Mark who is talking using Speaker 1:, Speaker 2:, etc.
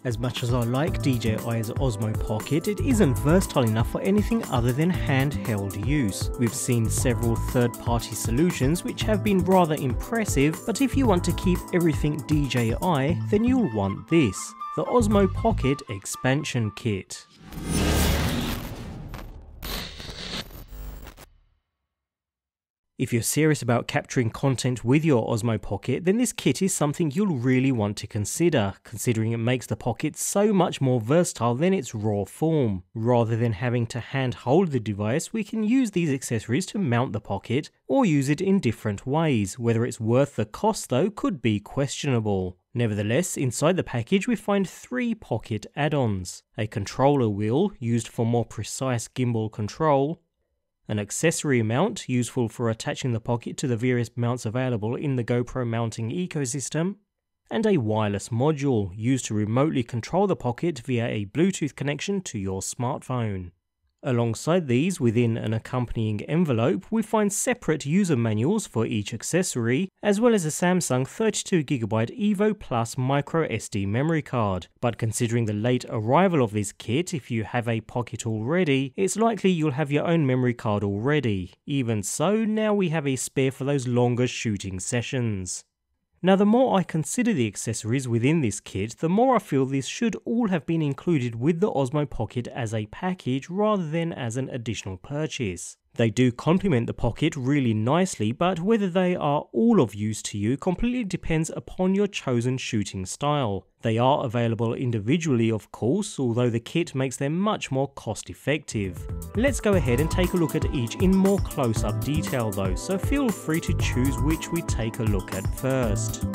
Speaker 1: As much as I like DJI's OSMO Pocket, it isn't versatile enough for anything other than handheld use. We've seen several third-party solutions which have been rather impressive, but if you want to keep everything DJI, then you'll want this, the OSMO Pocket Expansion Kit. If you're serious about capturing content with your OSMO Pocket, then this kit is something you'll really want to consider, considering it makes the Pocket so much more versatile than its raw form. Rather than having to hand hold the device, we can use these accessories to mount the Pocket, or use it in different ways. Whether it's worth the cost though could be questionable. Nevertheless, inside the package we find 3 Pocket add-ons: a controller wheel, used for more precise gimbal control, an accessory mount, useful for attaching the Pocket to the various mounts available in the GoPro mounting ecosystem, and a wireless module, used to remotely control the Pocket via a Bluetooth connection to your smartphone. Alongside these, within an accompanying envelope, we find separate user manuals for each accessory, as well as a Samsung 32GB EVO Plus microSD memory card. But considering the late arrival of this kit, if you have a Pocket already, it's likely you'll have your own memory card already. Even so, now we have a spare for those longer shooting sessions. Now, the more I consider the accessories within this kit, the more I feel this should all have been included with the OSMO Pocket as a package rather than as an additional purchase. They do complement the Pocket really nicely, but whether they are all of use to you completely depends upon your chosen shooting style. They are available individually, of course, although the kit makes them much more cost effective. Let's go ahead and take a look at each in more close-up detail though, so feel free to choose which we take a look at first.